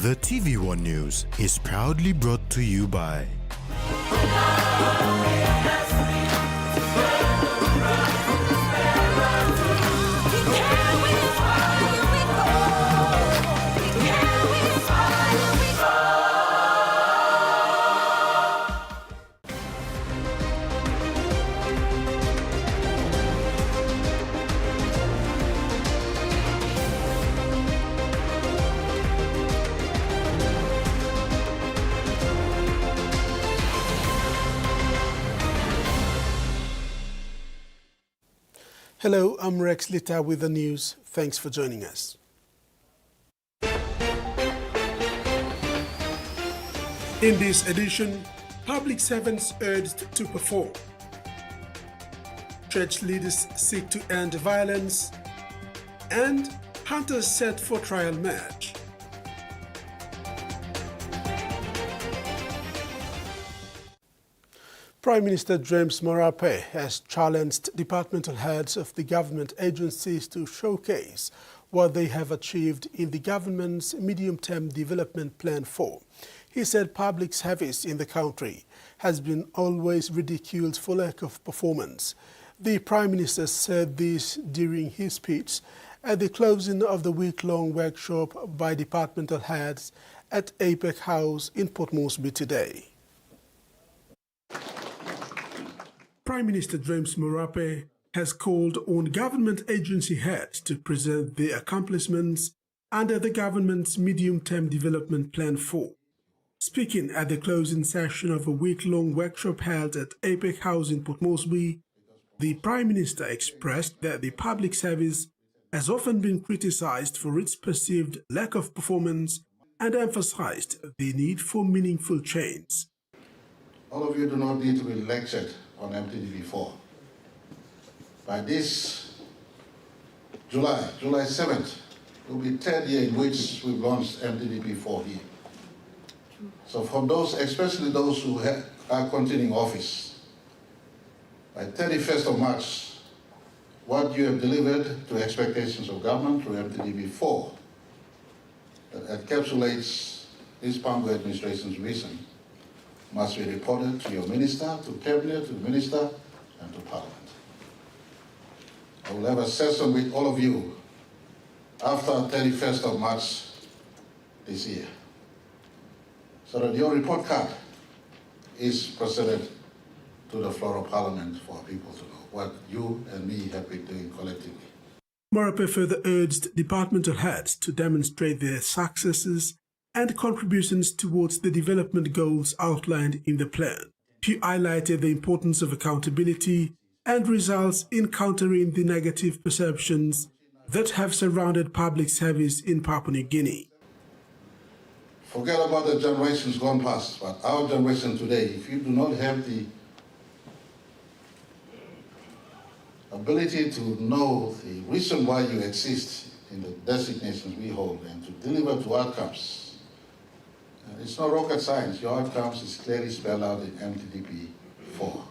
The TVWAN News is proudly brought to you by Hello, I'm Rex Litta with the news. Thanks for joining us. In this edition, public servants urged to perform. Church leaders seek to end violence. And hunters set for trial match. Prime Minister James Morobe has challenged departmental heads of the government agencies to showcase what they have achieved in the government's medium-term development plan 4. He said public service in the country has been always ridiculed for lack of performance. The Prime Minister said this during his speech at the closing of the week-long workshop by departmental heads at APEC House in Port Moresby today. Prime Minister James Morobe has called on government agency heads to present their accomplishments under the government's medium-term development plan 4. Speaking at the closing session of a week-long workshop held at APEC House in Port Moresby, the Prime Minister expressed that the public service has often been criticized for its perceived lack of performance and emphasized the need for meaningful change. All of you do not need to be lectured on MTDP4. By this July 7th, will be the third year in which we've launched MTDP4 here. So from those, especially those who are continuing office, by 31st of March, what you have delivered to expectations of government through MTDP4 that encapsulates this Pango administration's vision must be reported to your minister, to cabinet, to the minister, and to parliament. I will have a session with all of you after 31st of March this year, so that your report card is presented to the floor of parliament for people to know what you and me have been doing collectively. Morobe further urged departmental heads to demonstrate their successes and contributions towards the development goals outlined in the plan. He highlighted the importance of accountability and results in countering the negative perceptions that have surrounded public service in Papua New Guinea. Forget about the generations gone past, but our generation today, if you do not have the ability to know the reason why you exist in the designations we hold and to deliver to outcomes, it's not rocket science. Your outcomes is clearly spelled out in MTDP 4.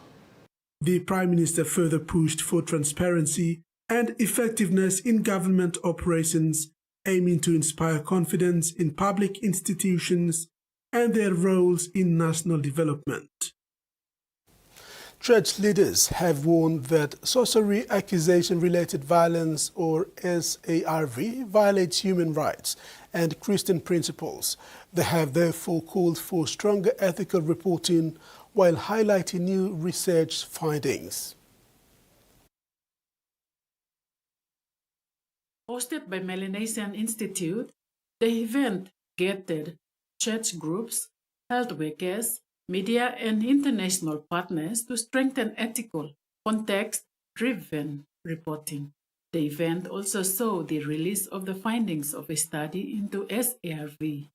The Prime Minister further pushed for transparency and effectiveness in government operations, aiming to inspire confidence in public institutions and their roles in national development. Church leaders have warned that sorcery accusation-related violence, or SARV, violates human rights and Christian principles. They have therefore called for stronger ethical reporting while highlighting new research findings. Hosted by Melanesian Institute, the event gathered church groups, health workers, media and international partners to strengthen ethical, context-driven reporting. The event also saw the release of the findings of a study into SARV.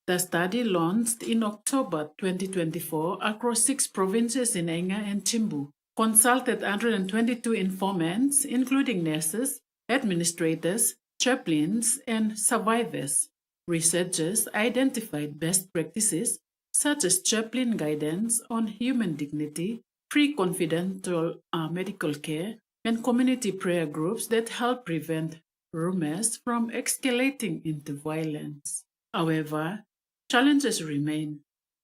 The study launched in October 2024 across 6 provinces in Enga and Chimbu, consulted 122 informants, including nurses, administrators, chaplains, and survivors. Researchers identified best practices such as chaplain guidance on human dignity, free confidential medical care, and community prayer groups that help prevent rumors from escalating into violence. However, challenges remain.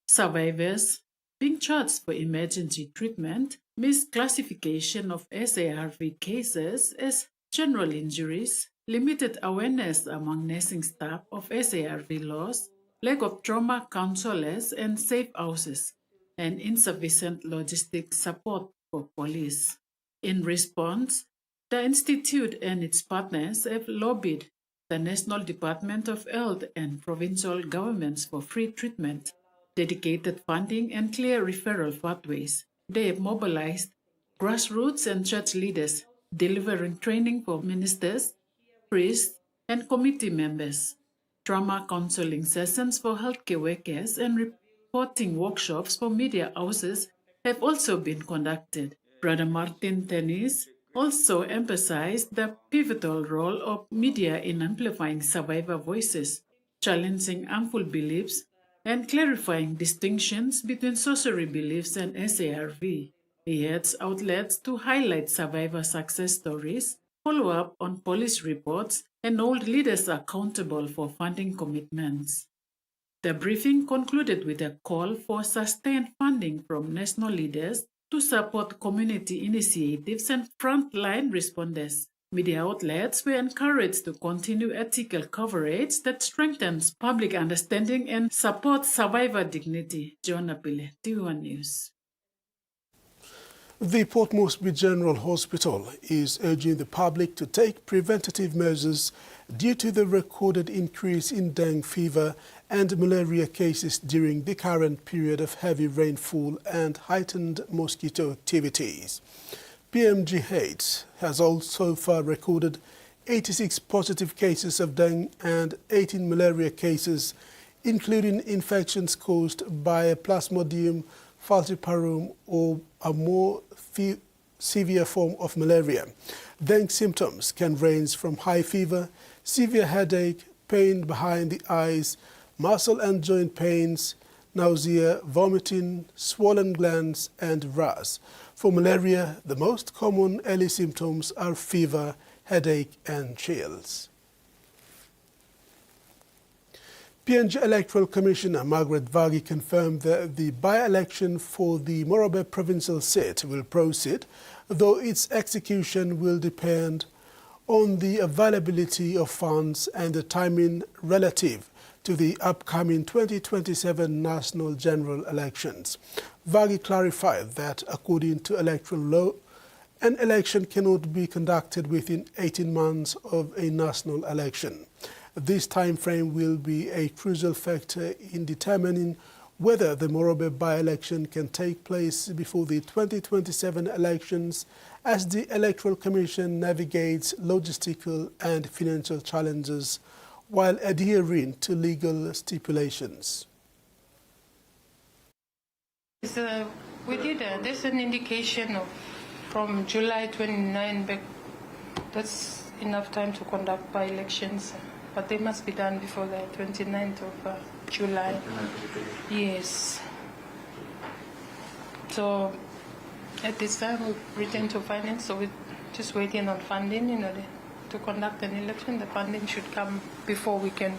Survivors being charged for emergency treatment, misclassification of SARV cases as general injuries, limited awareness among nursing staff of SARV laws, lack of trauma counselors and safe houses, and insufficient logistic support for police. In response, the Institute and its partners have lobbied the National Department of Health and provincial governments for free treatment, dedicated funding, and clear referral pathways. They have mobilized grassroots and church leaders, delivering training for ministers, priests, and committee members, trauma counseling sessions for healthcare workers, and reporting workshops for media houses have also been conducted. Brother Martin Tennis also emphasized the pivotal role of media in amplifying survivor voices, challenging harmful beliefs, and clarifying distinctions between sorcery beliefs and SARV. He urged outlets to highlight survivor success stories, follow up on police reports, and hold leaders accountable for funding commitments. The briefing concluded with a call for sustained funding from national leaders to support community initiatives and frontline responders. Media outlets were encouraged to continue ethical coverage that strengthens public understanding and supports survivor dignity. John Apile, TVWAN News. The Port Moresby General Hospital is urging the public to take preventative measures due to the recorded increase in dengue fever and malaria cases during the current period of heavy rainfall and heightened mosquito activities. PMGH has also far recorded 86 positive cases of dengue and 18 malaria cases, including infections caused by a Plasmodium falciparum or a more severe form of malaria. Dengue symptoms can range from high fever, severe headache, pain behind the eyes, muscle and joint pains, nausea, vomiting, swollen glands, and rash. For malaria, the most common early symptoms are fever, headache, and chills. PNG Electoral Commissioner Margaret Vagi confirmed that the by-election for the Morobe provincial seat will proceed, though its execution will depend on the availability of funds and the timing relative to the upcoming 2027 national general elections. Vagi clarified that according to electoral law, an election cannot be conducted within 18 months of a national election. This time frame will be a crucial factor in determining whether the Morobe by-election can take place before the 2027 elections, as the Electoral Commission navigates logistical and financial challenges while adhering to legal stipulations. There's an indication of from July 29 back. That's enough time to conduct by-elections. But they must be done before the 29th of July. Yes. So at this time we return to finance, so we're just waiting on funding, to conduct an election. The funding should come before we can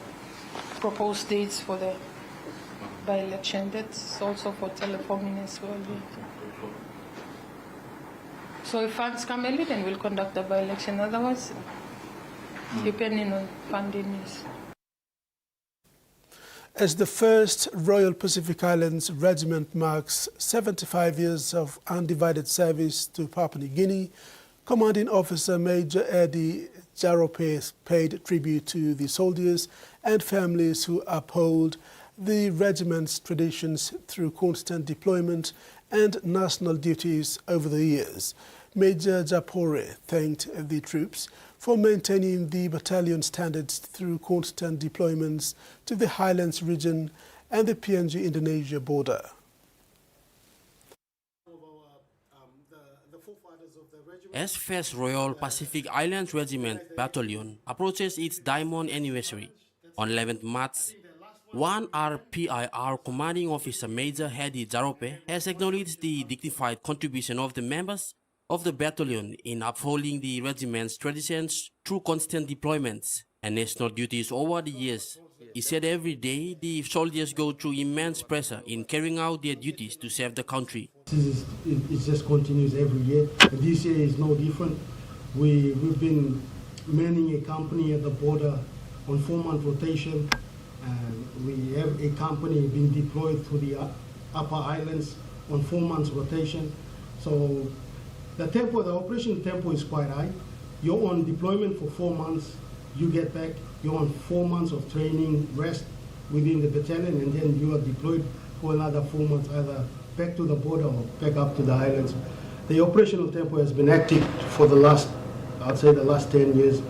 propose dates for the by-election. That's also for telephone as well. So if funds come early, then we'll conduct the by-election. Otherwise, depending on funding. As the first Royal Pacific Islands Regiment marks 75 years of undivided service to Papua New Guinea, Commanding Officer Major Eddie Jarope paid tribute to the soldiers and families who uphold the regiment's traditions through constant deployment and national duties over the years. Major Japore thanked the troops for maintaining the battalion standards through constant deployments to the Highlands region and the PNG-Indonesia border. As First Royal Pacific Islands Regiment Battalion approaches its diamond anniversary on 11th March, 1 RPIR Commanding Officer Major Eddie Jarope has acknowledged the dignified contribution of the members of the battalion in upholding the regiment's traditions through constant deployments and national duties over the years. He said every day the soldiers go through immense pressure in carrying out their duties to save the country. It just continues every year. This year is no different. We've been manning a company at the border on 4-month rotation. We have a company being deployed to the upper islands on 4 months rotation. So the operation tempo is quite high. You're on deployment for 4 months, you get back, you're on 4 months of training, rest within the battalion, and then you are deployed for another 4 months, either back to the border or back up to the islands. The operational tempo has been active for the last 10 years.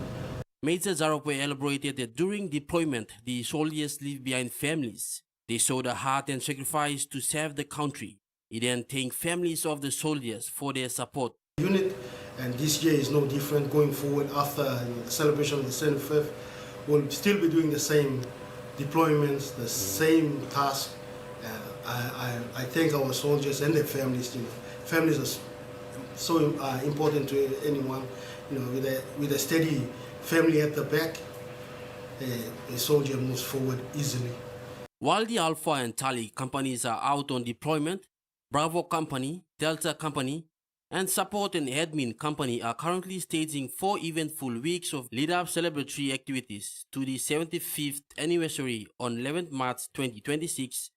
Major Zarope elaborated that during deployment, the soldiers leave behind families. They show the heart and sacrifice to save the country. He then thanked families of the soldiers for their support. Unit, and this year is no different. Going forward after the celebration of the 75th, we'll still be doing the same deployments, the same tasks. I thank our soldiers and their families. Families are so important to anyone. With a steady family at the back, a soldier moves forward easily. While the Alpha and Charlie companies are out on deployment, Bravo Company, Delta Company, and Support and Admin Company are currently staging 4 eventful weeks of lead-up celebratory activities to the 75th anniversary on 11th March 2026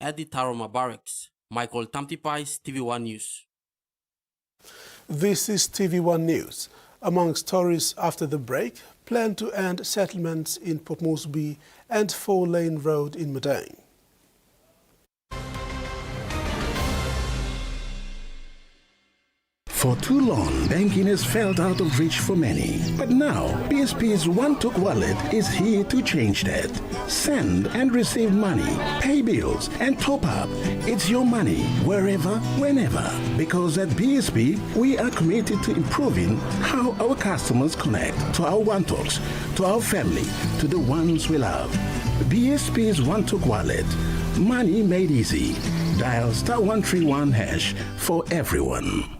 at the Taroma Barracks. Michael Tamtipais, TVWAN News. This is TV1 News. Among stories after the break, plan to end settlements in Port Moresby and 4-lane road in Madang. For too long, banking has felt out of reach for many. But now, BSP's One-Took Wallet is here to change that. Send and receive money, pay bills, and top up. It's your money, wherever, whenever. Because at BSP, we are committed to improving how our customers connect to our One-Toks, to our family, to the ones we love. BSP's One-Took Wallet. Money made easy. Dial *131# for everyone.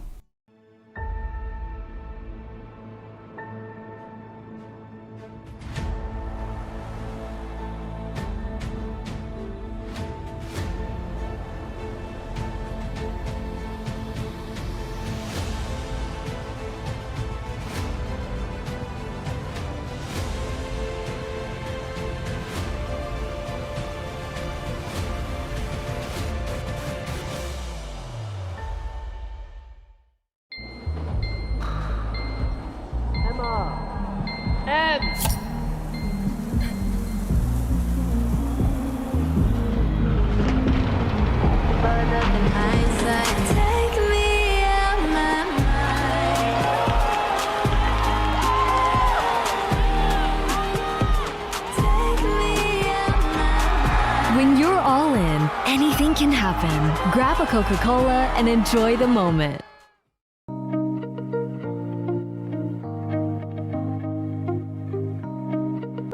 When you're all in, anything can happen. Grab a Coca-Cola and enjoy the moment.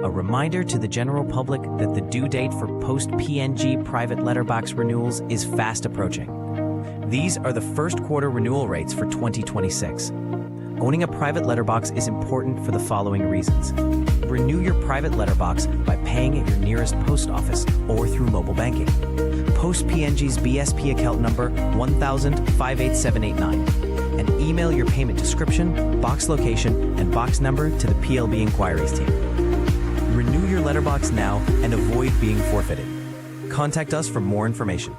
A reminder to the general public that the due date for post-PNG private letterbox renewals is fast approaching. These are the first quarter renewal rates for 2026. Owning a private letterbox is important for the following reasons. Renew your private letterbox by paying at your nearest post office or through mobile banking. Post PNG's BSP account number 1000-58789 and email your payment description, box location, and box number to the PLB inquiries team. Renew your letterbox now and avoid being forfeited. Contact us for more information.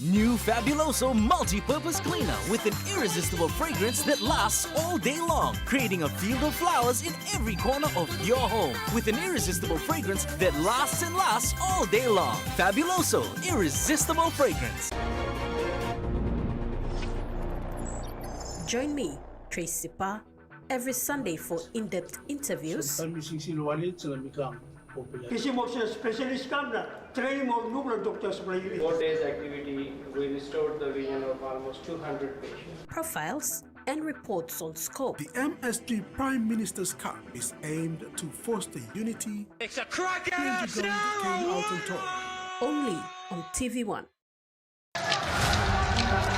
New Fabuloso multi-purpose cleaner with an irresistible fragrance that lasts all day long, creating a field of flowers in every corner of your home with an irresistible fragrance that lasts and lasts all day long. Fabuloso irresistible fragrance. Join me, Tracy Pa, every Sunday for in-depth interviews, 4 days activity, we restored the vision of almost 200 patients. profiles, and reports on scope. The MSG Prime Minister's Cup is aimed to foster unity. It's a cracker! PNG Gold came out on top. Only on TV1.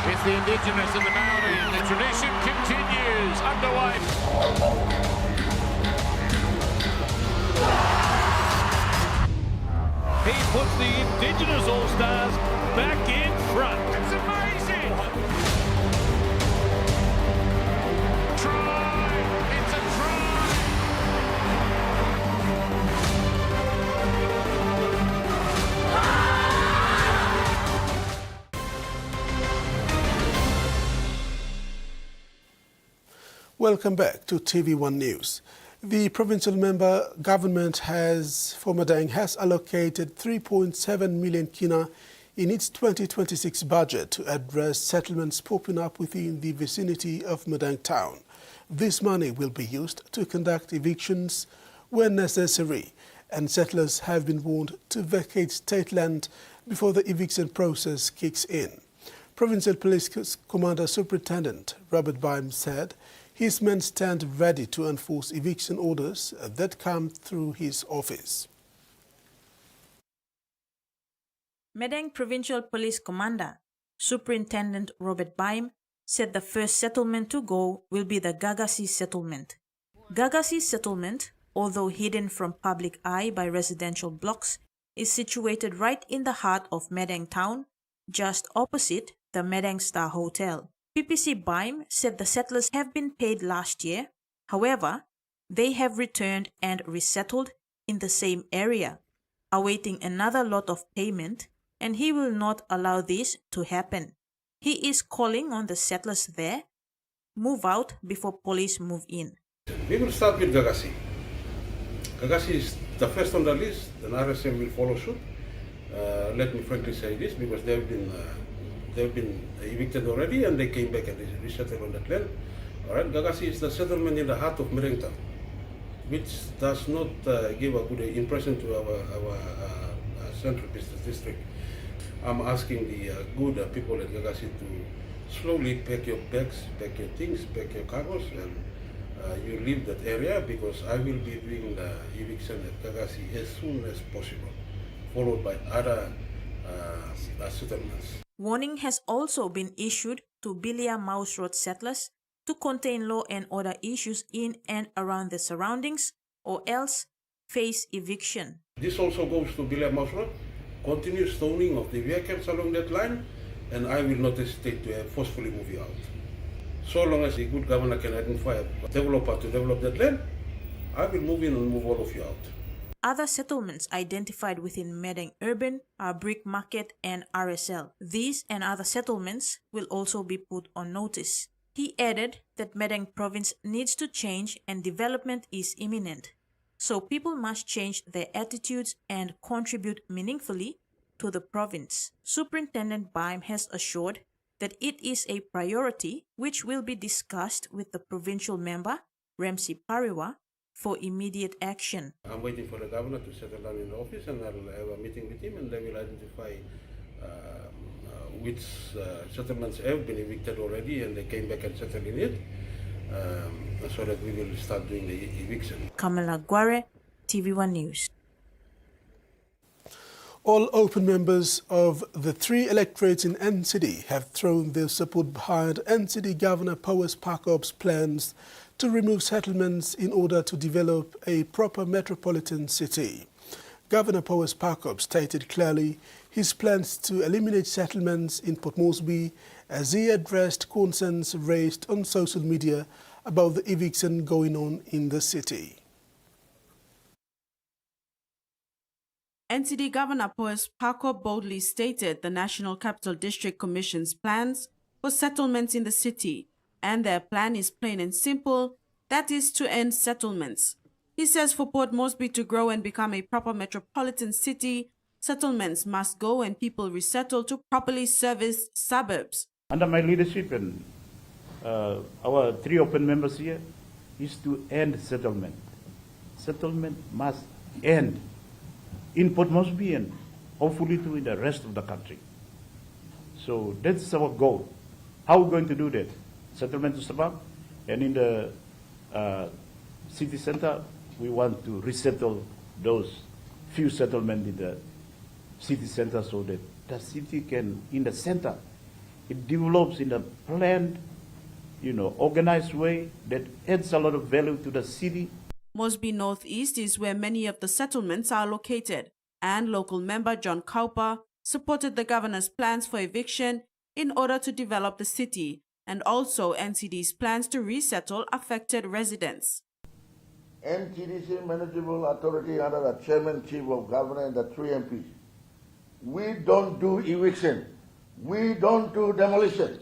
with the Indigenous and the Maori, and the tradition continues underway. He puts the Indigenous All-Stars back in front. It's amazing! Try! It's a try! Welcome back to TV1 News. The provincial member government for Madang has allocated 3.7 million kina in its 2026 budget to address settlements popping up within the vicinity of Madang town. This money will be used to conduct evictions when necessary, and settlers have been warned to vacate state land before the eviction process kicks in. Provincial Police Commander Superintendent Robert Bime said his men stand ready to enforce eviction orders that come through his office. Madang Provincial Police Commander Superintendent Robert Bime said the first settlement to go will be the Gagasi settlement. Gagasi settlement, although hidden from public eye by residential blocks, is situated right in the heart of Madang town, just opposite the Madang Star Hotel. PPC Bime said the settlers have been paid last year. However, they have returned and resettled in the same area, awaiting another lot of payment, and he will not allow this to happen. He is calling on the settlers there, move out before police move in. We will start with Gagasi. Gagasi is the first on the list, and RSM will follow suit. Let me frankly say this, because they've been evicted already, and they came back and resettled on that land. All right, Gagasi is the settlement in the heart of Madang town, which does not give a good impression to our central business district. I'm asking the good people at Gagasi to slowly pack your bags, pack your things, pack your cargos, and you leave that area, because I will be doing the eviction at Gagasi as soon as possible, followed by other settlements. Warning has also been issued to Bilia Mouse Road settlers to contain law and order issues in and around the surroundings, or else face eviction. This also goes to Bilia Mouse Road. Continue stoning of the vehicles along that line, and I will not hesitate to forcefully move you out. So long as the good governor can identify a developer to develop that land, I will move in and move all of you out. Other settlements identified within Madang Urban are Brick Market and RSL. These and other settlements will also be put on notice. He added that Madang province needs to change and development is imminent. So people must change their attitudes and contribute meaningfully to the province. Superintendent Bime has assured that it is a priority which will be discussed with the provincial member, Ramsey Pariwa, for immediate action. I'm waiting for the governor to settle down in the office, and I'll have a meeting with him, and they will identify which settlements have been evicted already and they came back and settled in it, so that we will start doing the eviction. Kamala Guare, TV1 News. All open members of the 3 electorates in NCD have thrown their support behind NCD Governor Powers Pakop's plans to remove settlements in order to develop a proper metropolitan city. Governor Powers Pakop stated clearly his plans to eliminate settlements in Port Moresby as he addressed concerns raised on social media about the eviction going on in the city. NCD Governor Powers Pakop boldly stated the National Capital District Commission's plans for settlements in the city, and their plan is plain and simple, that is to end settlements. He says for Port Moresby to grow and become a proper metropolitan city, settlements must go and people resettle to properly serviced suburbs. Under my leadership and our 3 open members here is to end settlement. Settlement must end in Port Moresby and hopefully too in the rest of the country. So that's our goal. How are we going to do that? Settlement to suburb, and in the city center, we want to resettle those few settlements in the city center so that the city can, in the center, it develops in a planned, organized way that adds a lot of value to the city. Moresby Northeast is where many of the settlements are located, and local member John Cowper supported the governor's plans for eviction in order to develop the city, and also NCD's plans to resettle affected residents. NTDC Manageable Authority under the Chairman, Chief of Governor and the 3 MPs. We don't do eviction. We don't do demolition.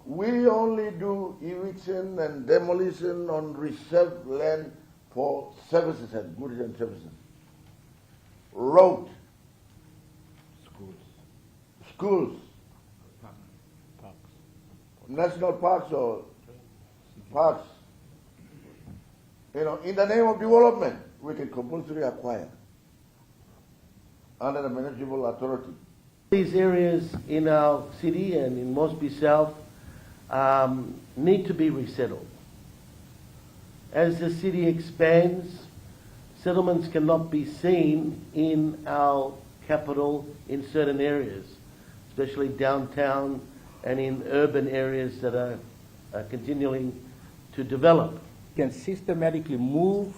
We only do eviction and demolition on reserved land for services and goods and services. Road, schools, national parks or parks. In the name of development, we can compulsory acquire under the manageable authority. These areas in our city and in Moresby South need to be resettled. As the city expands, settlements cannot be seen in our capital in certain areas, especially downtown and in urban areas that are continuing to develop. Can systematically move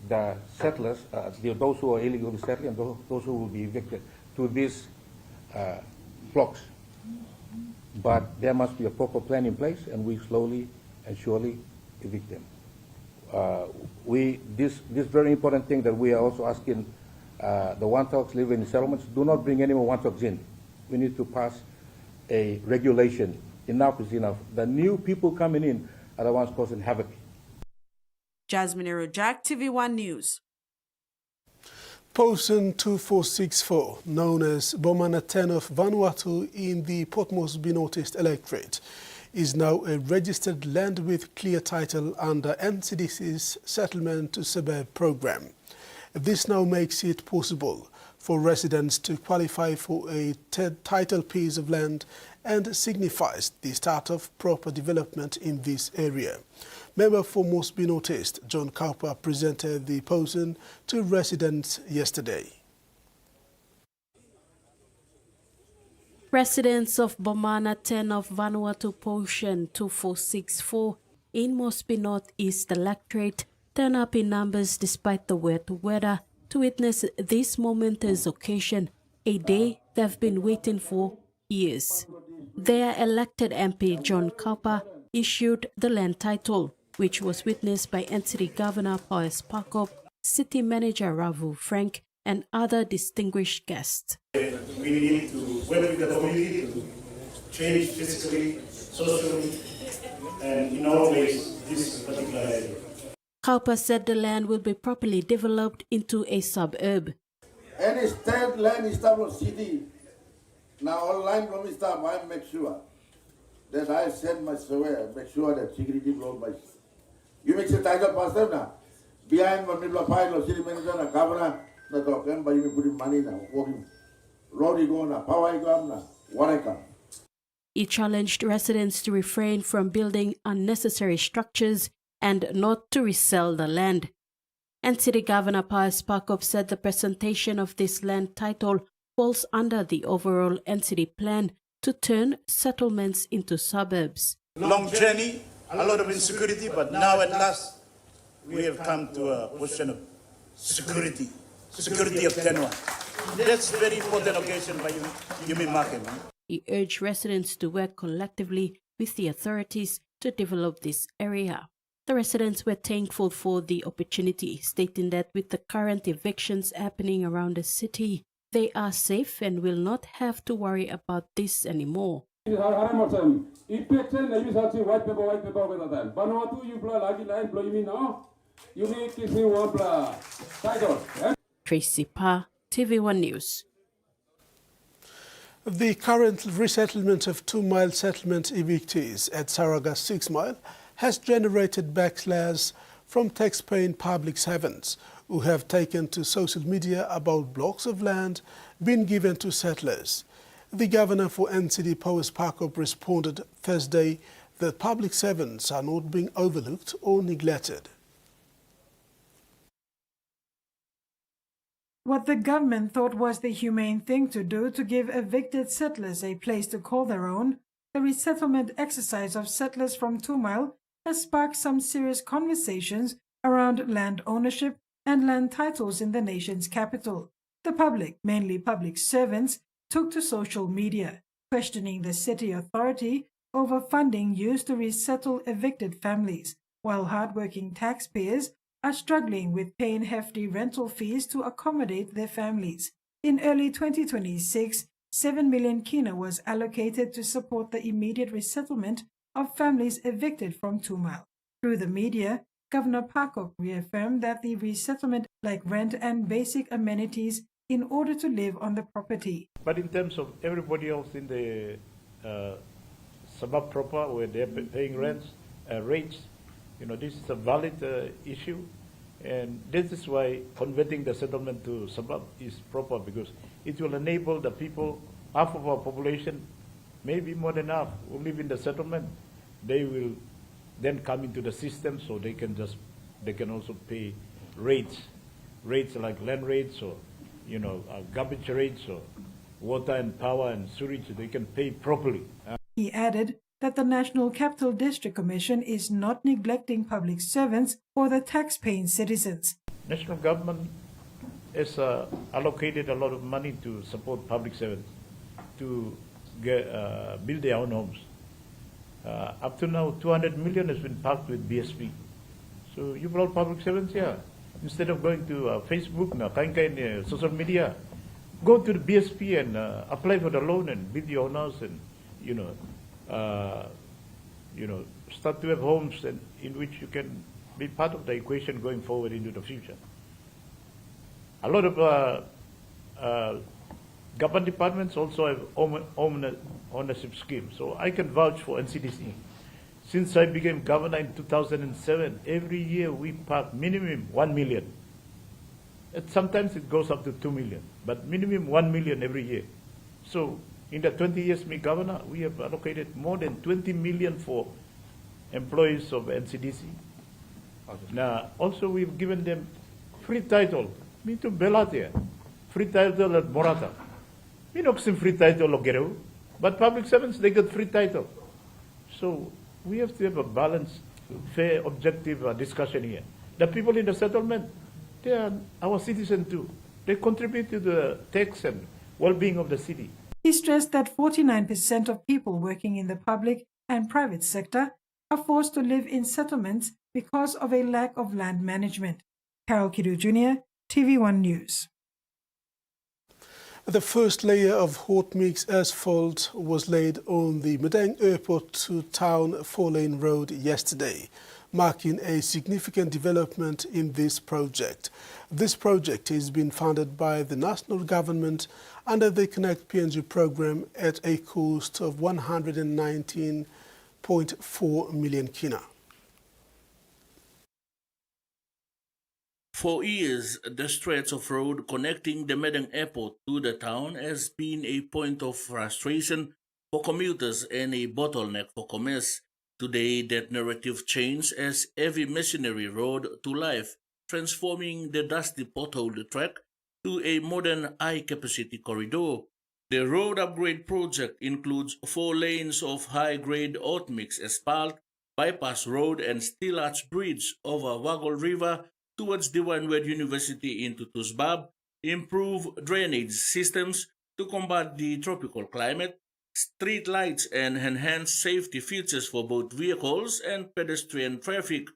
the settlers, those who are illegally settled and those who will be evicted, to these blocks. But there must be a proper plan in place, and we slowly and surely evict them. This very important thing that we are also asking the Wantoks living in settlements, do not bring any more Wantoks in. We need to pass a regulation. Enough is enough. The new people coming in are the ones causing havoc. Jasmine Rojak, TVWAN News. Posen 2464, known as Bomana 10 of Vanuatu in the Port Moresby Northeast electorate, is now a registered land with clear title under NCDC's Settlement to Suburb program. This now makes it possible for residents to qualify for a title piece of land and signifies the start of proper development in this area. Member for Moresby Northeast, John Cowper, presented the Posen to residents yesterday. Residents of Bomana 10 of Vanuatu Posen 2464 in Moresby Northeast electorate turn up in numbers despite the wet weather to witness this momentous occasion, a day they've been waiting for years. Their elected MP John Cowper issued the land title, which was witnessed by NCD Governor Paul Sparkop, City Manager Ravu Frank, and other distinguished guests. We need to work with the community to change physically, socially, and in all ways this particular area. Cowper said the land will be properly developed into a suburb. Any state land established city, now online from staff, I make sure that I send my surveyor, make sure that security blow by. You make the title pastor now. Behind one middle file of city manager and governor, the dog, and by you putting money now, working. Road you go now, power you go now, water come. He challenged residents to refrain from building unnecessary structures and not to resell the land. NCD Governor Paul Sparkop said the presentation of this land title falls under the overall NCD plan to turn settlements into suburbs. Long journey, a lot of insecurity, but now at last we have come to a position of security of tenure. That's a very important occasion by you mean market. He urged residents to work collectively with the authorities to develop this area. The residents were thankful for the opportunity, stating that with the current evictions happening around the city, they are safe and will not have to worry about this anymore. Tracy Pa, TV1 News. The current resettlement of 2 Mile settlement evictees at Saraga 6 Mile has generated backlash from tax-paying public servants who have taken to social media about blocks of land being given to settlers. The governor for NCD, Paul Sparkop, responded Thursday that public servants are not being overlooked or neglected. what the government thought was the humane thing to do to give evicted settlers a place to call their own, the resettlement exercise of settlers from 2 Mile has sparked some serious conversations around land ownership and land titles in the nation's capital. The public, mainly public servants, took to social media, questioning the city authority over funding used to resettle evicted families, while hardworking taxpayers are struggling with paying hefty rental fees to accommodate their families. In early 2026, 7 million kina was allocated to support the immediate resettlement of families evicted from 2 Mile. Through the media, Governor Pakok reaffirmed that the resettlement like rent and basic amenities in order to live on the property. But in terms of everybody else in the suburb proper, where they're paying rates, this is a valid issue, and this is why converting the settlement to suburb is proper, because it will enable the people, half of our population, maybe more than half, who live in the settlement. They will then come into the system, so they can also pay rates like land rates or garbage rates or water and power and sewage. They can pay properly. He added that the National Capital District Commission is not neglecting public servants or the tax-paying citizens. National government has allocated a lot of money to support public servants to build their own homes. Up to now, 200 million has been parked with BSP. So you brought public servants here. Instead of going to Facebook, social media, go to the BSP and apply for the loan and build your own house and, start to have homes in which you can be part of the equation going forward into the future. A lot of government departments also have ownership schemes. So I can vouch for NCDC. Since I became governor in 2007, every year we park minimum 1 million. Sometimes it goes up to 2 million, but minimum 1 million every year. So in the 20 years me governor, we have allocated more than 20 million for employees of NCDC. Now, also we've given them free title. Me to Belatia, free title at Morata. Me no free title of Geru, but public servants, they get free title. So we have to have a balanced, fair, objective discussion here. The people in the settlement, they are our citizens too. They contribute to the tax and well-being of the city. He stressed that 49% of people working in the public and private sector are forced to live in settlements because of a lack of land management. Carol Kidu Jr., TVWAN News. The first layer of hot mix asphalt was laid on the Madang Airport to Town 4-lane road yesterday, marking a significant development in this project. This project is being funded by the national government under the Connect PNG program at a cost of 119.4 million kina. For years, the stretch of road connecting the Madang Airport to the town has been a point of frustration for commuters and a bottleneck for commerce. Today, that narrative changed as heavy machinery rode to life, transforming the dusty potholed track to a modern high-capacity corridor. The road upgrade project includes 4 lanes of high-grade hot mix asphalt, bypass road and steel arch bridge over Waggle River towards TVWAN University into Tusbab, improve drainage systems to combat the tropical climate, street lights and enhance safety features for both vehicles and pedestrian traffic.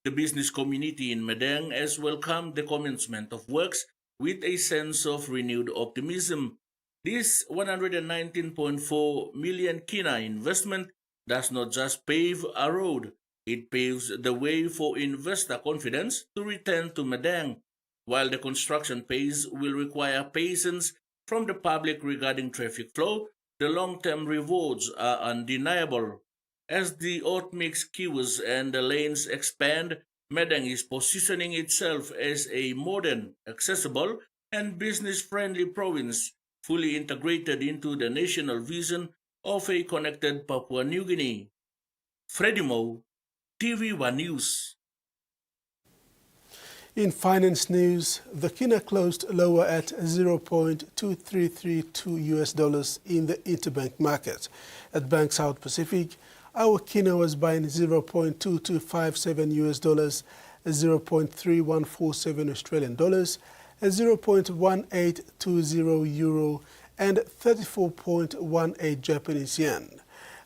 The business community in Madang has welcomed the commencement of works with a sense of renewed optimism. This 119.4 million kina investment does not just pave a road, it paves the way for investor confidence to return to Madang. While the construction phase will require patience from the public regarding traffic flow, the long-term rewards are undeniable. As the hot mix queues and the lanes expand, Madang is positioning itself as a modern, accessible, and business-friendly province, fully integrated into the national vision of a connected Papua New Guinea. Freddie Mo, TVWAN News. In finance news, the Kina closed lower at $0.2332 US in the interbank market. At Bank South Pacific, our Kina was buying $0.2257 US, 0.3147 Australian dollars, 0.1820 euro, and 34.18 Japanese yen.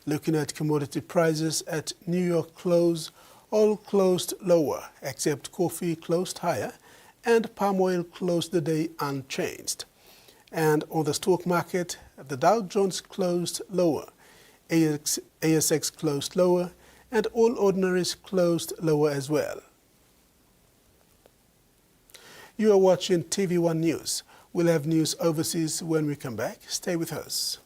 Looking at commodity prices at New York close, all closed lower, except coffee closed higher, and palm oil closed the day unchanged. And on the stock market, the Dow Jones closed lower, ASX closed lower, and all ordinaries closed lower as well. You are watching TV1 News. We'll have news overseas when we come back. Stay with us.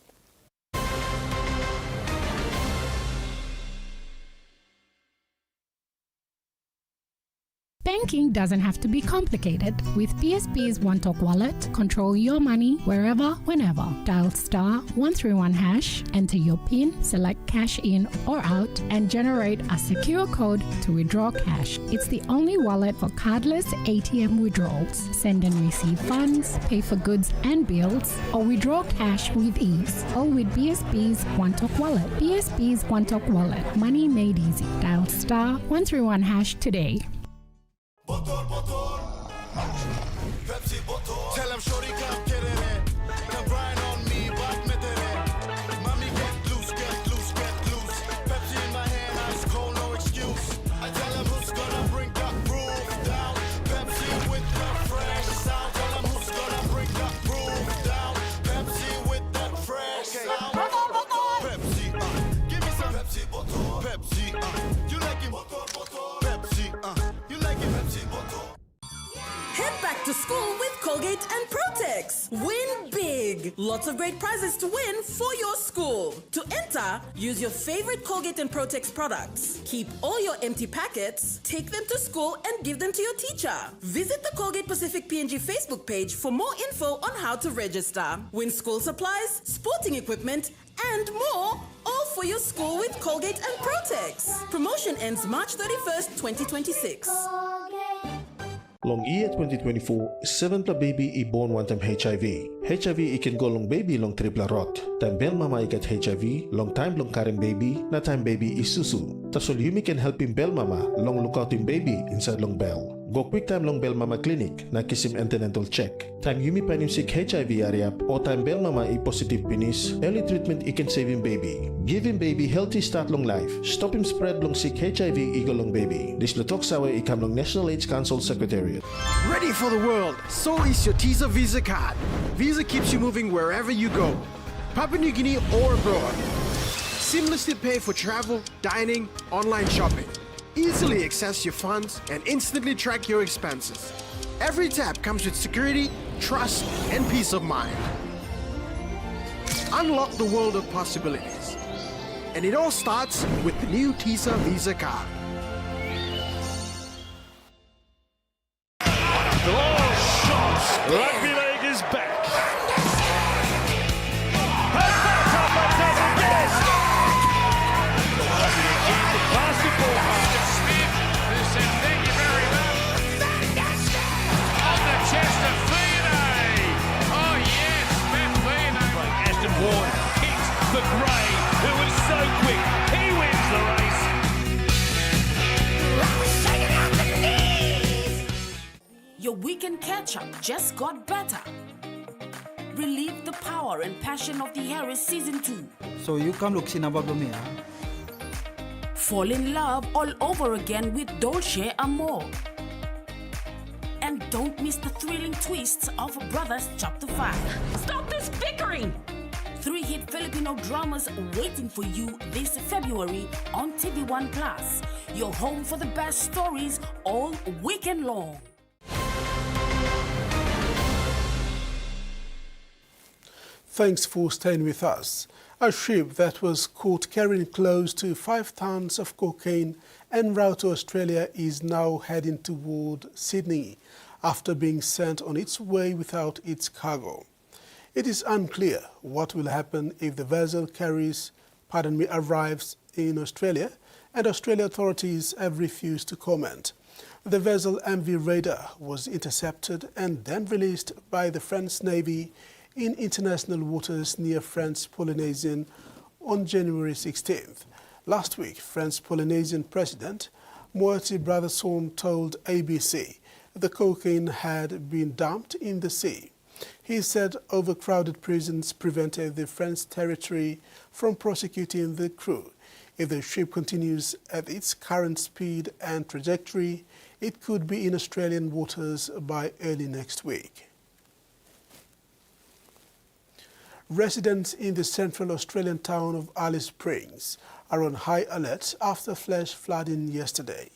Banking doesn't have to be complicated. With PSP's One Talk Wallet, control your money wherever, whenever. Dial *131#, enter your PIN, select cash in or out, and generate a secure code to withdraw cash. It's the only wallet for cardless ATM withdrawals. Send and receive funds, pay for goods and bills, or withdraw cash with ease. All with BSP's One Talk Wallet. BSP's One Talk Wallet. Money made easy. Dial *131# today. Tell him shorty come get it in. Come grind on me, but met it in. Mommy get loose, get loose, get loose. Pepsi in my hand, ice cold, no excuse. I tell him who's gonna bring the roof down. Pepsi with the fresh sound. Tell him who's gonna bring the roof down. Pepsi with the fresh sound. Pepsi, give me some Pepsi bottle. Pepsi, you like it? Pepsi, you like it? Pepsi bottle. Head back to school with Colgate and Protex. Win big! Lots of great prizes to win for your school. To enter, use your favorite Colgate and Protex products. Keep all your empty packets, take them to school and give them to your teacher. Visit the Colgate Pacific PNG Facebook page for more info on how to register. Win school supplies, sporting equipment, and more, all for your school with Colgate and Protex. Promotion ends March 31st, 2026. Long year 2024, 7 pla baby I born one time HIV. HIV I can go long baby long triple rot. Time bel mama I get HIV, long time long carrying baby, na time baby I susu. Tasol Yumi can help him bel mama, long look out him baby inside long bell. Go quick time long bel mama clinic, na kiss him antenatal check. Time Yumi pan him sick HIV area, or time bel mama I positive penis, early treatment I can save him baby. Give him baby healthy start long life. Stop him spread long sick HIV I go long baby. This lutok sawa I come long National AIDS Council Secretariat. Ready for the world, so is your TISA Visa card. Visa keeps you moving wherever you go, Papua New Guinea or abroad. Seamlessly pay for travel, dining, online shopping. Easily access your funds and instantly track your expenses. Every tap comes with security, trust, and peace of mind. Unlock the world of possibilities. And it all starts with the new TISA Visa card. Rugby league is back. For Gray, who was so quick, he wins the race. Your weekend catch-up just got better. Relive the power and passion of the Harris Season 2. So you come look Sinababome, huh? Fall in love all over again with Dolce Amor. And don't miss the thrilling twists of Brothers Chapter 5. Stop this bickering! 3 hit Filipino dramas waiting for you this February on TV1 Plus. Your home for the best stories all weekend long. Thanks for staying with us. A ship that was caught carrying close to 5 tons of cocaine en route to Australia is now heading toward Sydney after being sent on its way without its cargo. It is unclear what will happen if the vessel arrives in Australia, and Australian authorities have refused to comment. The vessel MV Raider was intercepted and then released by the French Navy in international waters near French Polynesian on January 16th. Last week, French Polynesian President Moresby told ABC the cocaine had been dumped in the sea. He said overcrowded prisons prevented the French territory from prosecuting the crew. If the ship continues at its current speed and trajectory, it could be in Australian waters by early next week. Residents in the central Australian town of Alice Springs are on high alert after flash flooding yesterday.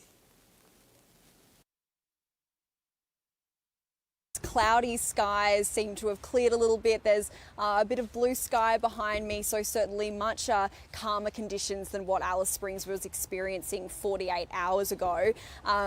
Cloudy skies seem to have cleared a little bit. There's a bit of blue sky behind me, so certainly much calmer conditions than what Alice Springs was experiencing 48 hours ago.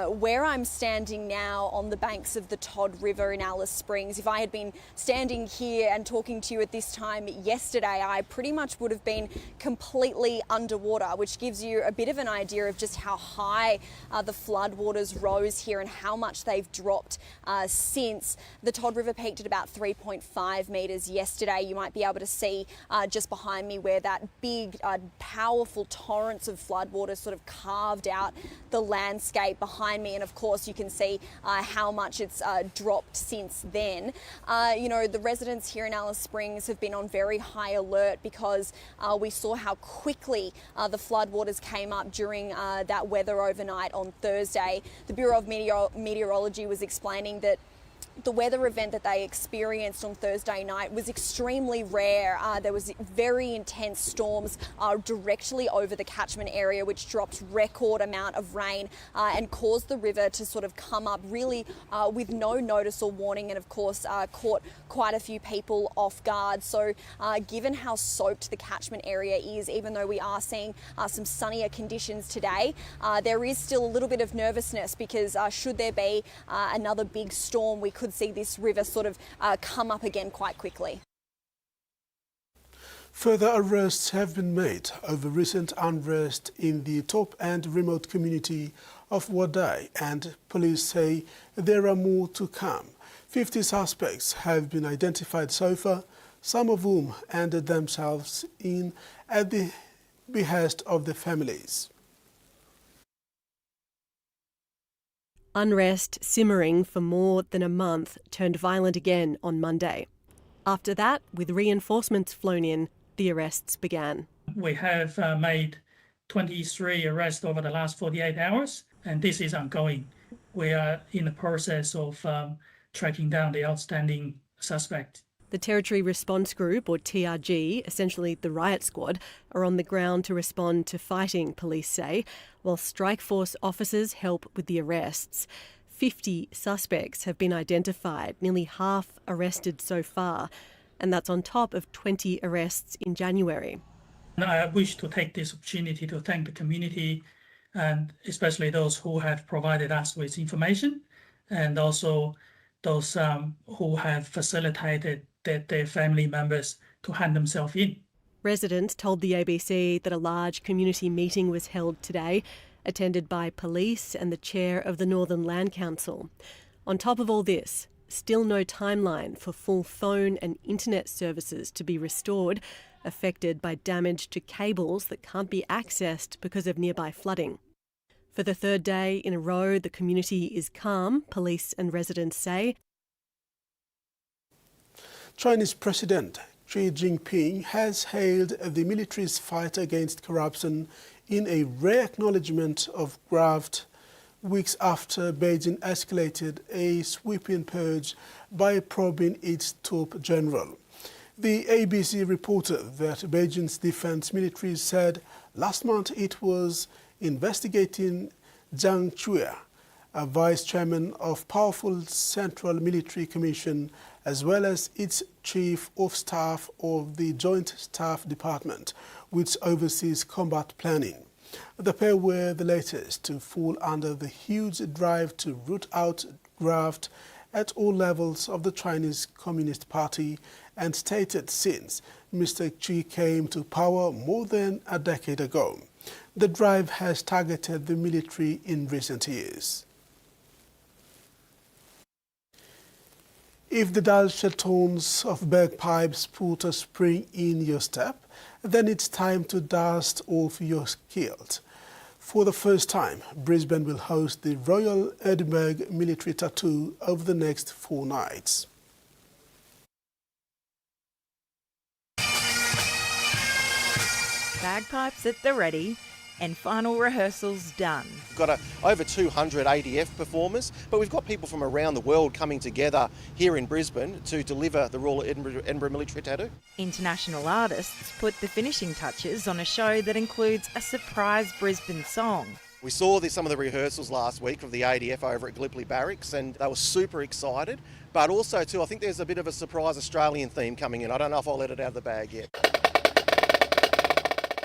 Where I'm standing now on the banks of the Todd River in Alice Springs, if I had been standing here and talking to you at this time yesterday, I pretty much would have been completely underwater, which gives you a bit of an idea of just how high the floodwaters rose here and how much they've dropped since. The Todd River peaked at about 3.5 metres yesterday. You might be able to see just behind me where that big, powerful torrents of floodwater sort of carved out the landscape behind me. And of course, you can see how much it's dropped since then. You know, the residents here in Alice Springs have been on very high alert because we saw how quickly the floodwaters came up during that weather overnight on Thursday. The Bureau of Meteorology was explaining that the weather event that they experienced on Thursday night was extremely rare. There was very intense storms directly over the catchment area, which dropped record amount of rain and caused the river to sort of come up really with no notice or warning, and of course caught quite a few people off guard. So given how soaked the catchment area is, even though we are seeing some sunnier conditions today, there is still a little bit of nervousness because should there be another big storm, we could see this river sort of come up again quite quickly. Further arrests have been made over recent unrest in the top and remote community of Wadeye, and police say there are more to come. 50 suspects have been identified so far, some of whom ended themselves in at the behest of the families. Unrest simmering for more than a month turned violent again on Monday. After that, with reinforcements flown in, the arrests began. We have made 23 arrests over the last 48 hours, and this is ongoing. We are in the process of tracking down the outstanding suspect. The Territory Response Group, or TRG, essentially the riot squad, are on the ground to respond to fighting, police say, while strike force officers help with the arrests. 50 suspects have been identified, nearly half arrested so far, and that's on top of 20 arrests in January. I wish to take this opportunity to thank the community, and especially those who have provided us with information, and also those who have facilitated their family members to hand themselves in. Residents told the ABC that a large community meeting was held today, attended by police and the chair of the Northern Land Council. On top of all this, still no timeline for full phone and internet services to be restored, affected by damage to cables that can't be accessed because of nearby flooding. For the third day in a row, the community is calm, police and residents say. Chinese President Xi Jinping has hailed the military's fight against corruption in a rare acknowledgement of graft weeks after Beijing escalated a sweeping purge by probing its top general. The ABC reported that Beijing's defense military said last month it was investigating Zhang Chuya, a vice chairman of powerful Central Military Commission, as well as its chief of staff of the Joint Staff Department, which oversees combat planning. The pair were the latest to fall under the huge drive to root out graft at all levels of the Chinese Communist Party, and stated since Mr. Xi came to power more than a decade ago. The drive has targeted the military in recent years. If the dulcet tones of bagpipes put a spring in your step, then it's time to dust off your kilt. For the first time, Brisbane will host the Royal Edinburgh Military Tattoo over the next 4 nights. Bagpipes at the ready and final rehearsals done. We've got over 200 ADF performers, but we've got people from around the world coming together here in Brisbane to deliver the Royal Edinburgh Military Tattoo. International artists put the finishing touches on a show that includes a surprise Brisbane song. We saw some of the rehearsals last week of the ADF over at Gallipoli Barracks, and they were super excited. But also too, I think there's a bit of a surprise Australian theme coming in. I don't know if I'll let it out of the bag yet.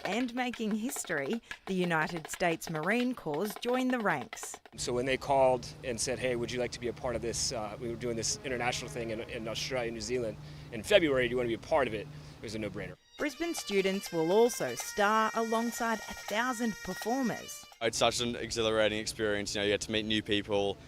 And making history, the United States Marine Corps joined the ranks. So when they called and said, hey, would you like to be a part of this? We were doing this international thing in Australia and New Zealand in February. Do you want to be a part of it? It was a no-brainer. Brisbane students will also star alongside 1,000 performers. It's such an exhilarating experience. You get to meet new people,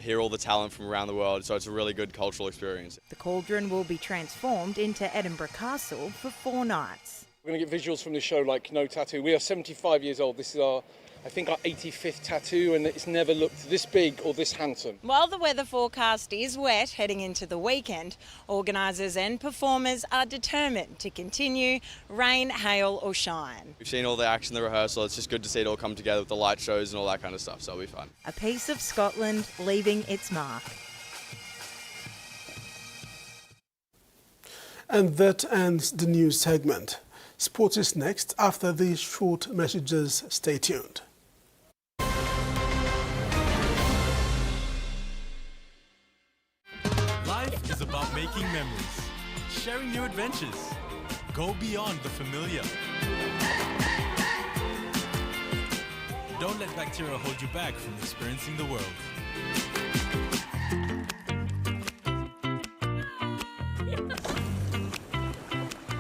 hear all the talent from around the world, so it's a really good cultural experience. The cauldron will be transformed into Edinburgh Castle for 4 nights. We're going to get visuals from the show like no tattoo. We are 75 years old. This is our 85th tattoo, and it's never looked this big or this handsome. While the weather forecast is wet heading into the weekend, organisers and performers are determined to continue, rain, hail or shine. We've seen all the action, the rehearsal. It's just good to see it all come together with the light shows and all that kind of stuff, so it'll be fun. A piece of Scotland leaving its mark. And that ends the news segment. Sports is next after these short messages. Stay tuned. Life is about making memories, sharing new adventures. Go beyond the familiar. Don't let bacteria hold you back from experiencing the world.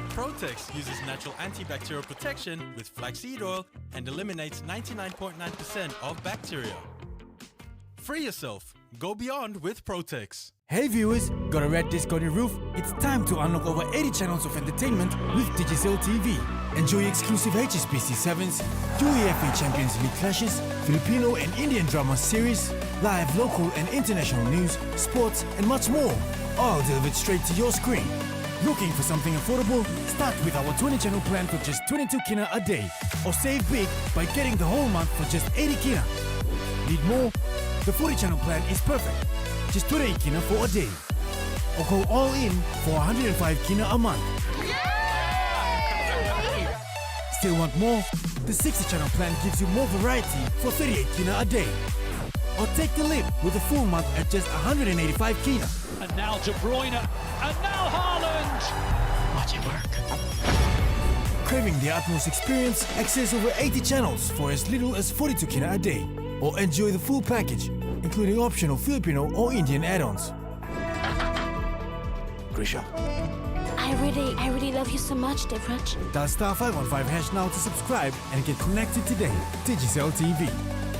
Protex uses natural antibacterial protection with flaxseed oil and eliminates 99.9% of bacteria. Free yourself. Go beyond with Protex. Hey viewers, got a red disc on your roof? It's time to unlock over 80 channels of entertainment with Digicel TV. Enjoy exclusive HSBC 7s, UEFA Champions League clashes, Filipino and Indian drama series, live local and international news, sports and much more. All delivered straight to your screen. Looking for something affordable? Start with our 20-channel plan for just 22 kina a day. Or save big by getting the whole month for just 80 kina. Need more? The 40-channel plan is perfect. Just 28 kina for a day. Or go all in for 105 kina a month. Still want more? The 60-channel plan gives you more variety for 38 kina a day. Or take the leap with a full month at just 185 kina. And now De Bruyne, and now Haaland! Watch it work. Craving the utmost experience? Access over 80 channels for as little as 42 kina a day. Or enjoy the full package, including optional Filipino or Indian add-ons. Grisha. I really love you so much, Devraj. Dial *515# now to subscribe and get connected today. Digicel TV.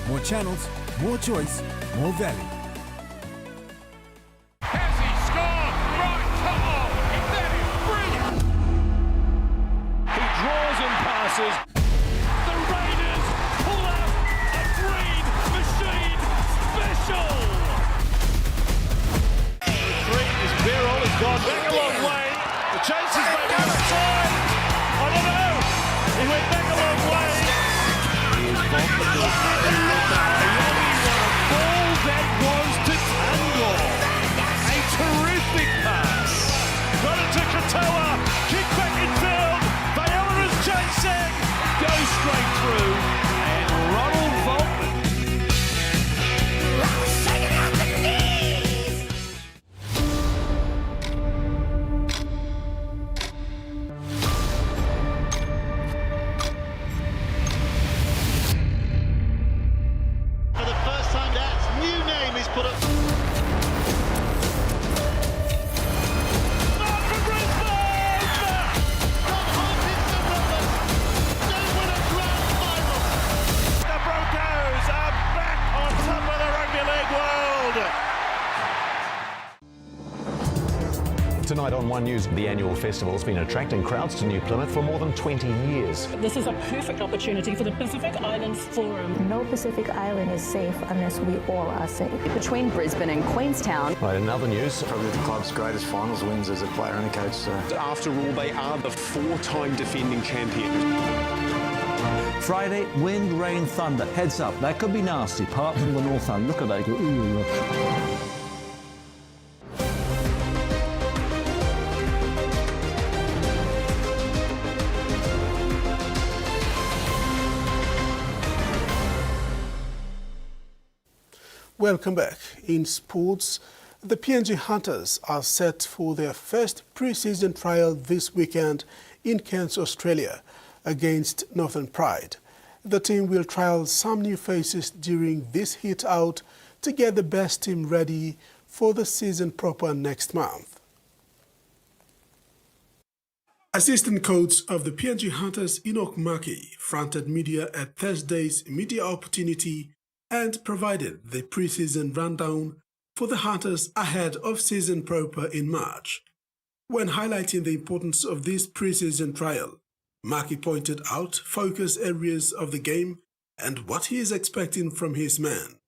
More channels, more choice, more value. The Raiders pull out a green machine special. The green is Birol has gone back a long way. The chase is back outside. I don't know. He went back a long way. What a ball that was to Tangor. A terrific pass. Got it to Katoa. Kick back in field. Viola is chasing. Goes straight through. And Ronald Volkman. Shaking out the knees. on One News. The annual festival has been attracting crowds to New Plymouth for more than 20 years. This is a perfect opportunity for the Pacific Islands Forum. No Pacific Island is safe unless we all are safe. Between Brisbane and Queenstown. Right, in other news, probably the club's greatest finals wins as a player and a coach. So. After all, they are the four-time defending champions. Friday, wind, rain, thunder. Heads up, that could be nasty. Apart from the North End. Look at that. Ooh, look. Welcome back. In sports, the PNG Hunters are set for their first pre-season trial this weekend in Cairns, Australia, against Northern Pride. The team will trial some new faces during this hit out to get the best team ready for the season proper next month. Assistant coach of the PNG Hunters, Enoch Maki, fronted media at Thursday's media opportunity and provided the pre-season rundown for the Hunters ahead of season proper in March. When highlighting the importance of this pre-season trial, Maki pointed out focus areas of the game and what he is expecting from his men.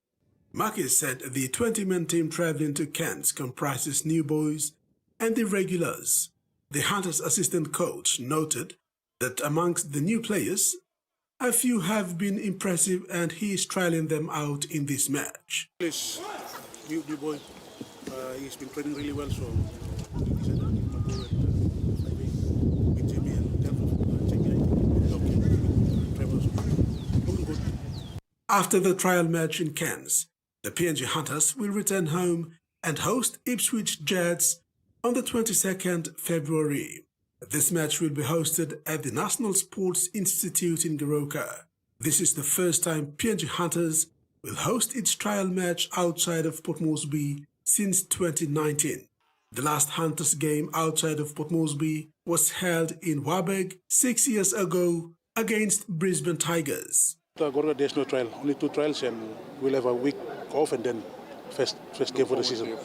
Maki said the 20-man team travelling to Cairns comprises new boys and the regulars. The Hunters assistant coach noted that amongst the new players, a few have been impressive and he is trialing them out in this match. This new boy, he's been training really well, so After the trial match in Cairns, the PNG Hunters will return home and host Ipswich Jets on the 22nd February. This match will be hosted at the National Sports Institute in Goroka. This is the first time PNG Hunters will host its trial match outside of Port Moresby since 2019. The last Hunters game outside of Port Moresby was held in Wadeye 6 years ago against Brisbane Tigers. There's no trial, only 2 trials, and we'll have a week off and then first game for the season.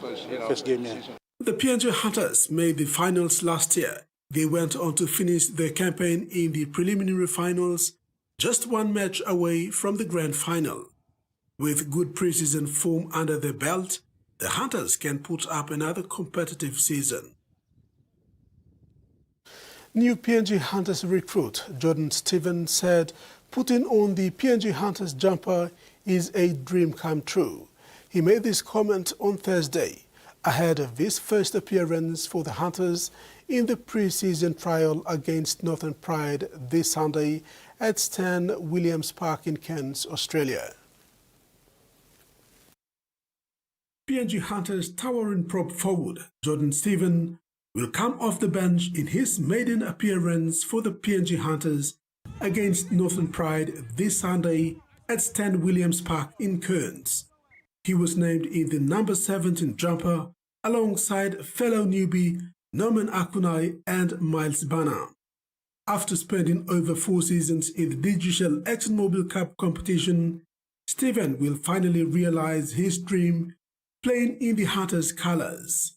First game, yeah. The PNG Hunters made the finals last year. They went on to finish their campaign in the preliminary finals, just 1 match away from the grand final. With good preseason form under their belt, the Hunters can put up another competitive season. New PNG Hunters recruit Jordan Stevens said putting on the PNG Hunters jumper is a dream come true. He made this comment on Thursday ahead of his first appearance for the Hunters in the pre-season trial against Northern Pride this Sunday at Stan Williams Park in Cairns, Australia. PNG Hunters towering prop forward Jordan Stevens will come off the bench in his maiden appearance for the PNG Hunters against Northern Pride this Sunday at Stan Williams Park in Cairns. He was named in the number 17 jumper alongside fellow newbie Norman Akunai and Miles Banner. After spending over 4 seasons in the digital ExxonMobil Cup competition, Stephen will finally realize his dream playing in the Hunters' colours.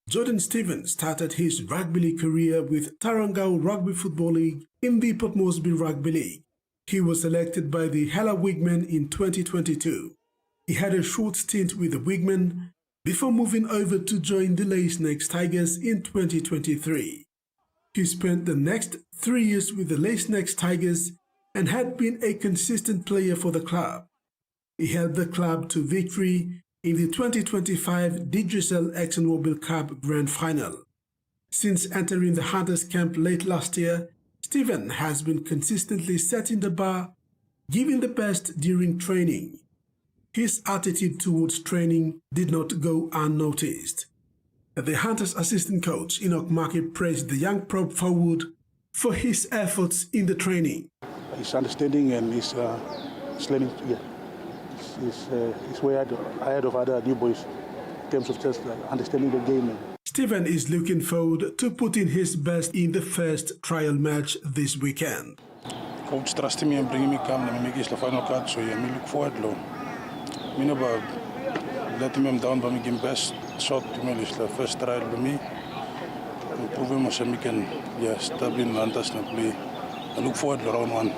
Jordan Stevens started his rugby league career with Tarangau Rugby Football League in the Port Moresby Rugby League. He was selected by the Hela Wigmen in 2022. He had a short stint with the Wigmen before moving over to join the Lay Snakes Tigers in 2023. He spent the next 3 years with the Lay Snakes Tigers and had been a consistent player for the club. He helped the club to victory in the 2025 Digicel ExxonMobil Cup Grand Final. Since entering the Hunters camp late last year, Stephen has been consistently setting the bar, giving the best during training. His attitude towards training did not go unnoticed. The Hunters assistant coach Enoch Maki praised the young prop forward for his efforts in the training. His understanding and his learning, he's way ahead of other new boys in terms of just understanding the game. Stephen is looking forward to putting his best in the first trial match this weekend. coach trusting me and bringing me come and make it the final card. So yeah, me look forward to. Me never let him down, but me give best shot to me is the first try to me. Proving myself, me can step in and play. I look forward to round one.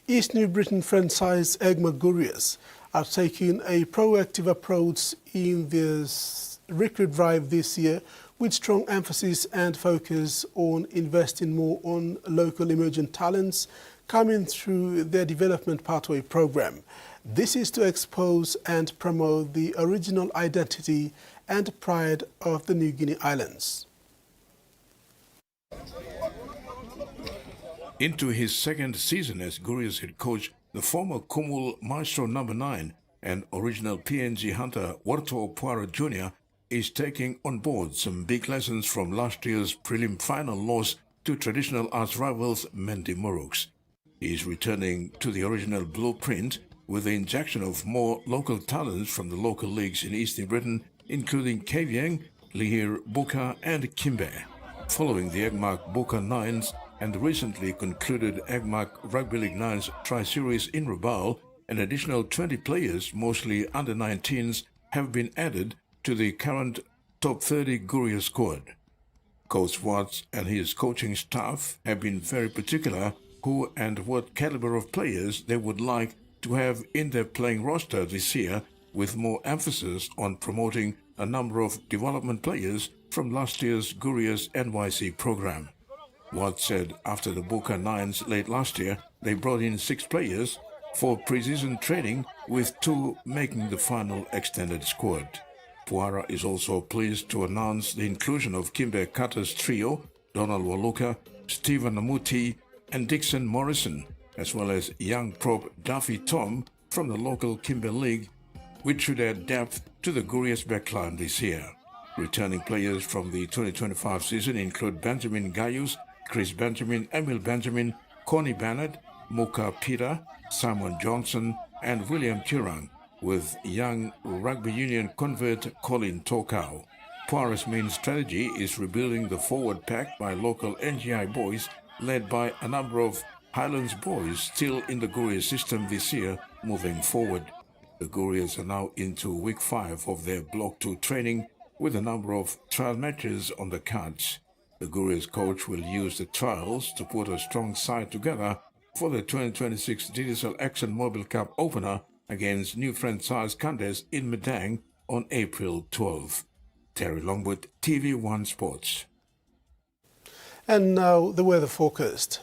East New Britain franchise Gurias are taking a proactive approach in this recruit drive this year, with strong emphasis and focus on investing more on local emerging talents coming through their development pathway program. This is to expose and promote the original identity and pride of the New Guinea Islands. Into his second season as Gurias head coach, the former Kumul Maestro No. 9 and original PNG hunter Warto Puara Jr. is taking on board some big lessons from last year's prelim final loss to traditional arch rivals Mendi Muruks. He is returning to the original blueprint with the injection of more local talents from the local leagues in Eastern Britain, including Kavieng, Lihir, Buka and Kimbe. Following the Egmark Buka Nines and the recently concluded Egmark Rugby League Nines Tri-Series in Rabaul, an additional 20 players, mostly under-19s, have been added to the current top 30 Gurias squad. Coach Watts and his coaching staff have been very particular who and what caliber of players they would like to have in their playing roster this year, with more emphasis on promoting a number of development players from last year's Gurias NYC program. Watts said after the Buka Nines late last year, they brought in 6 players for pre-season training, with 2 making the final extended squad. Puara is also pleased to announce the inclusion of Kimbe Carter's trio, Donald Waluka, Stephen Namuti and Dixon Morrison, as well as young prop Duffy Tom from the local Kimbe League, which should add depth to the Gurias backline this year. Returning players from the 2025 season include Benjamin Gaius, Chris Benjamin, Emil Benjamin, Connie Bannett, Muka Peter, Simon Johnson and William Chirang, with young rugby union convert Colin Tokau. Puara's main strategy is rebuilding the forward pack by local NGI boys, led by a number of Highlands boys still in the Gurias system this year moving forward. The Gurias are now into week 5 of their Block 2 training, with a number of trial matches on the cards. The Gurias coach will use the trials to put a strong side together for the 2026 Digicel Action Mobile Cup opener against new franchise contest in Madang on April 12. Terry Longwood, TV1 Sports. And now the weather forecast.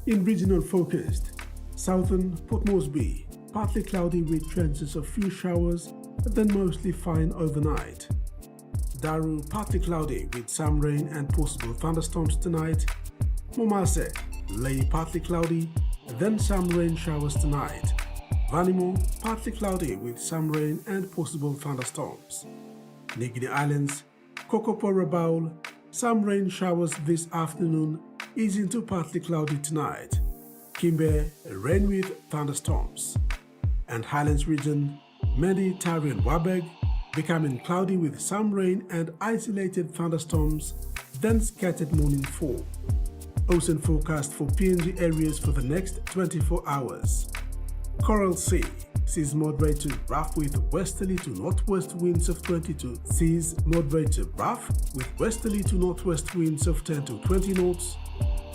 In regional forecast, southern Port Moresby, partly cloudy with chances of few showers, then mostly fine overnight. Daru, partly cloudy with some rain and possible thunderstorms tonight. Momase, Lae, partly cloudy, then some rain showers tonight. Vanimo, partly cloudy with some rain and possible thunderstorms. New Guinea Islands, Kokopo Rabaul, some rain showers this afternoon, easing to partly cloudy tonight. Kimbe, rain with thunderstorms. And Highlands region, Mendi, Tari and Wabeg, becoming cloudy with some rain and isolated thunderstorms, then scattered morning fall. Ocean forecast for PNG areas for the next 24 hours. Coral Sea, seas moderate to rough with westerly to northwest winds of 22. Seas moderate to rough with westerly to northwest winds of 10 to 20 knots.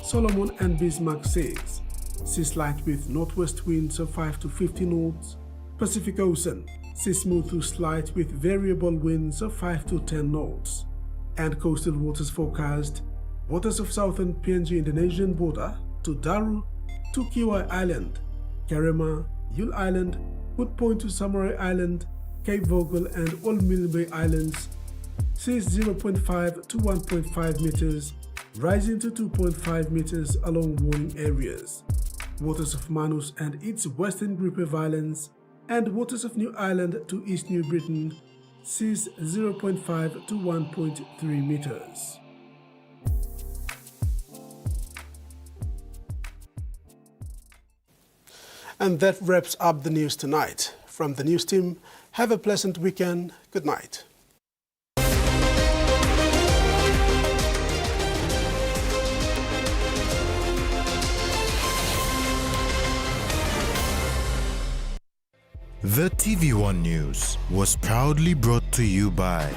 Solomon and Bismarck seas, seas light with northwest winds of 5 to 50 knots. Pacific Ocean, seas smooth to slight with variable winds of 5 to 10 knots. And coastal waters forecast, waters of southern PNG Indonesian border to Daru, to Kiwai Island, Karema, Yule Island, Wood Point to Samurai Island, Cape Vogel and Old Mill Bay Islands, seas 0.5 to 1.5 meters, rising to 2.5 meters along warning areas. Waters of Manus and its western group of islands, and waters of New Ireland to East New Britain, seas 0.5 to 1.3 meters. And that wraps up the news tonight. From the news team, have a pleasant weekend. Good night. The TVWAN News was proudly brought to you by